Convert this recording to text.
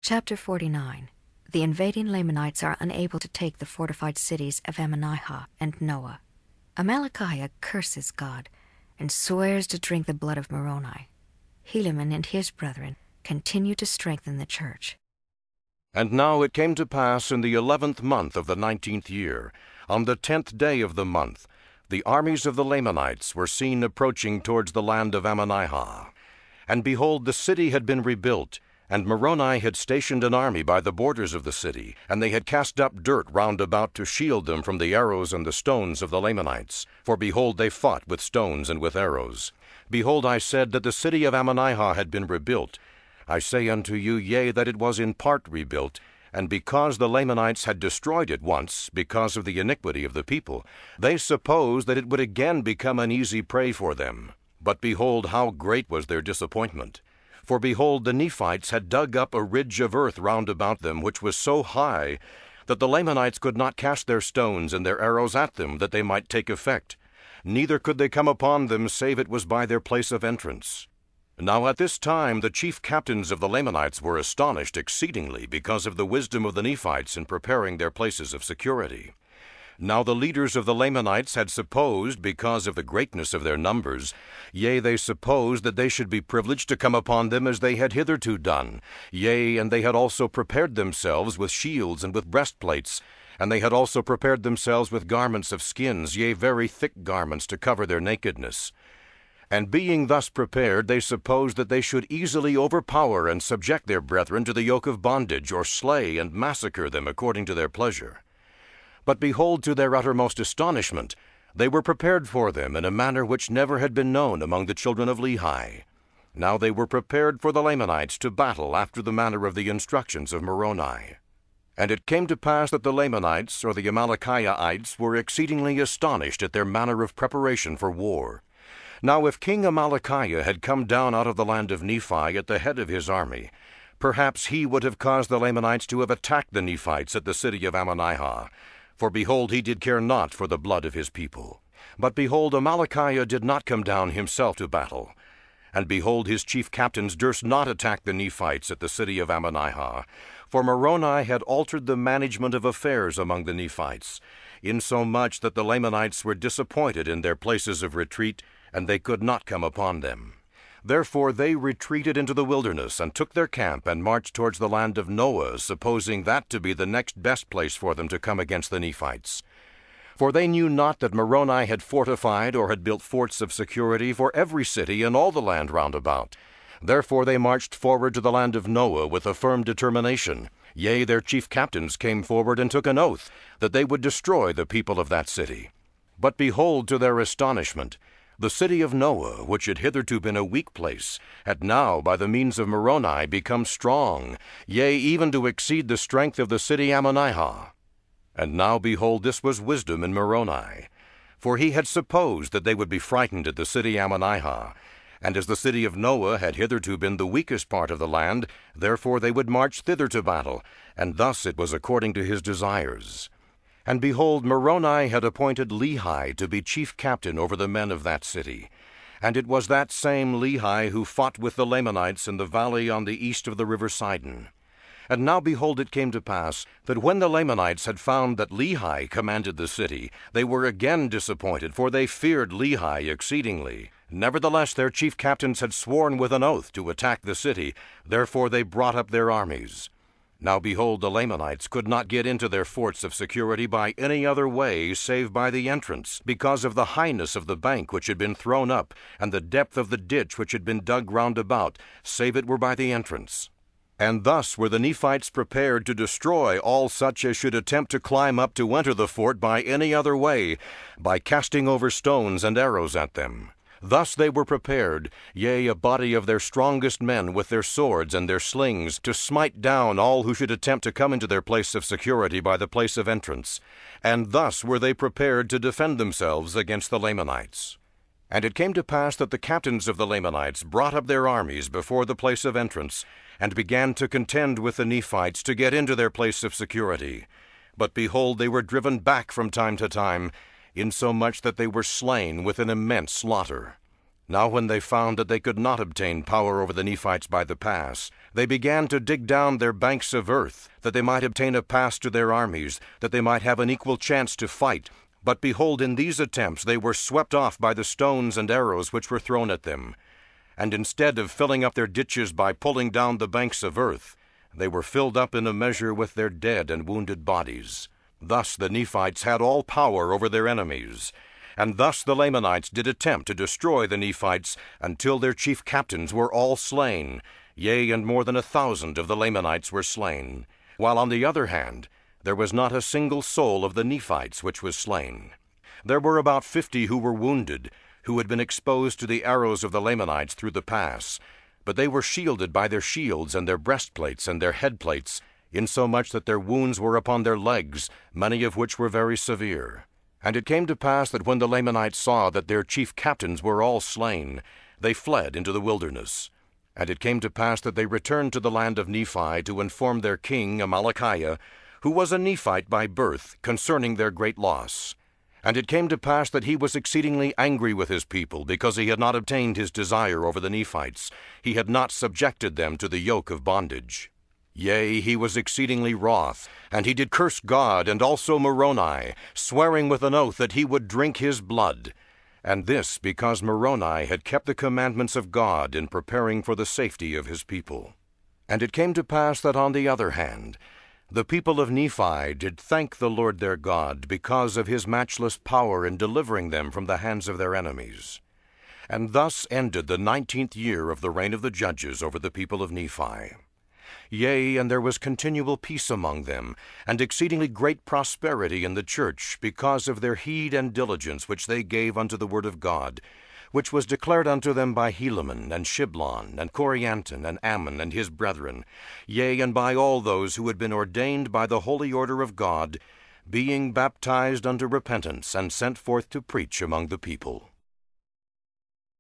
Chapter 49. The invading Lamanites are unable to take the fortified cities of Ammonihah and Noah. Amalickiah curses God and swears to drink the blood of Moroni. Helaman and his brethren continue to strengthen the church. And now it came to pass in the 11th month of the 19th year, on the 10th day of the month, the armies of the Lamanites were seen approaching towards the land of Ammonihah. And behold, the city had been rebuilt, and Moroni had stationed an army by the borders of the city, and they had cast up dirt round about to shield them from the arrows and the stones of the Lamanites. For behold, they fought with stones and with arrows. Behold, I said that the city of Ammonihah had been rebuilt. I say unto you, yea, that it was in part rebuilt, and because the Lamanites had destroyed it once, because of the iniquity of the people, they supposed that it would again become an easy prey for them. But behold, how great was their disappointment! For behold, the Nephites had dug up a ridge of earth round about them, which was so high that the Lamanites could not cast their stones and their arrows at them, that they might take effect. Neither could they come upon them, save it was by their place of entrance. Now at this time the chief captains of the Lamanites were astonished exceedingly, because of the wisdom of the Nephites in preparing their places of security. Now the leaders of the Lamanites had supposed, because of the greatness of their numbers, yea, they supposed that they should be privileged to come upon them as they had hitherto done. Yea, and they had also prepared themselves with shields and with breastplates, and they had also prepared themselves with garments of skins, yea, very thick garments, to cover their nakedness. And being thus prepared, they supposed that they should easily overpower and subject their brethren to the yoke of bondage, or slay and massacre them according to their pleasure. But behold, to their uttermost astonishment, they were prepared for them in a manner which never had been known among the children of Lehi. Now they were prepared for the Lamanites to battle after the manner of the instructions of Moroni. And it came to pass that the Lamanites, or the Amalickiahites, were exceedingly astonished at their manner of preparation for war. Now if King Amalickiah had come down out of the land of Nephi at the head of his army, perhaps he would have caused the Lamanites to have attacked the Nephites at the city of Ammonihah. For behold, he did care not for the blood of his people. But behold, Amalickiah did not come down himself to battle. And behold, his chief captains durst not attack the Nephites at the city of Ammonihah. For Moroni had altered the management of affairs among the Nephites, insomuch that the Lamanites were disappointed in their places of retreat, and they could not come upon them. Therefore they retreated into the wilderness, and took their camp, and marched towards the land of Noah, supposing that to be the next best place for them to come against the Nephites. For they knew not that Moroni had fortified or had built forts of security for every city in all the land round about. Therefore they marched forward to the land of Noah with a firm determination. Yea, their chief captains came forward and took an oath that they would destroy the people of that city. But behold, to their astonishment, the city of Noah, which had hitherto been a weak place, had now, by the means of Moroni, become strong, yea, even to exceed the strength of the city Ammonihah. And now, behold, this was wisdom in Moroni. For he had supposed that they would be frightened at the city Ammonihah, and as the city of Noah had hitherto been the weakest part of the land, therefore they would march thither to battle, and thus it was according to his desires. And behold, Moroni had appointed Lehi to be chief captain over the men of that city. And it was that same Lehi who fought with the Lamanites in the valley on the east of the river Sidon. And now behold, it came to pass that when the Lamanites had found that Lehi commanded the city, they were again disappointed, for they feared Lehi exceedingly. Nevertheless their chief captains had sworn with an oath to attack the city, therefore they brought up their armies. Now behold, the Lamanites could not get into their forts of security by any other way save by the entrance, because of the highness of the bank which had been thrown up, and the depth of the ditch which had been dug round about, save it were by the entrance. And thus were the Nephites prepared to destroy all such as should attempt to climb up to enter the fort by any other way, by casting over stones and arrows at them. Thus they were prepared, yea, a body of their strongest men with their swords and their slings, to smite down all who should attempt to come into their place of security by the place of entrance. And thus were they prepared to defend themselves against the Lamanites. And it came to pass that the captains of the Lamanites brought up their armies before the place of entrance, and began to contend with the Nephites to get into their place of security. But behold, they were driven back from time to time, insomuch that they were slain with an immense slaughter. Now when they found that they could not obtain power over the Nephites by the pass, they began to dig down their banks of earth, that they might obtain a pass to their armies, that they might have an equal chance to fight. But behold, in these attempts they were swept off by the stones and arrows which were thrown at them. And instead of filling up their ditches by pulling down the banks of earth, they were filled up in a measure with their dead and wounded bodies. Thus the Nephites had all power over their enemies. And thus the Lamanites did attempt to destroy the Nephites until their chief captains were all slain, yea, and more than 1,000 of the Lamanites were slain. While on the other hand, there was not a single soul of the Nephites which was slain. There were about 50 who were wounded, who had been exposed to the arrows of the Lamanites through the pass, but they were shielded by their shields and their breastplates and their headplates, insomuch that their wounds were upon their legs, many of which were very severe. And it came to pass that when the Lamanites saw that their chief captains were all slain, they fled into the wilderness. And it came to pass that they returned to the land of Nephi to inform their king Amalickiah, who was a Nephite by birth, concerning their great loss. And it came to pass that he was exceedingly angry with his people, because he had not obtained his desire over the Nephites. He had not subjected them to the yoke of bondage. Yea, he was exceedingly wroth, and he did curse God and also Moroni, swearing with an oath that he would drink his blood. And this because Moroni had kept the commandments of God in preparing for the safety of his people. And it came to pass that on the other hand, the people of Nephi did thank the Lord their God because of his matchless power in delivering them from the hands of their enemies. And thus ended the 19th year of the reign of the judges over the people of Nephi. Yea, and there was continual peace among them, and exceedingly great prosperity in the church, because of their heed and diligence which they gave unto the word of God, which was declared unto them by Helaman, and Shiblon, and Corianton, and Ammon, and his brethren, yea, and by all those who had been ordained by the holy order of God, being baptized unto repentance, and sent forth to preach among the people.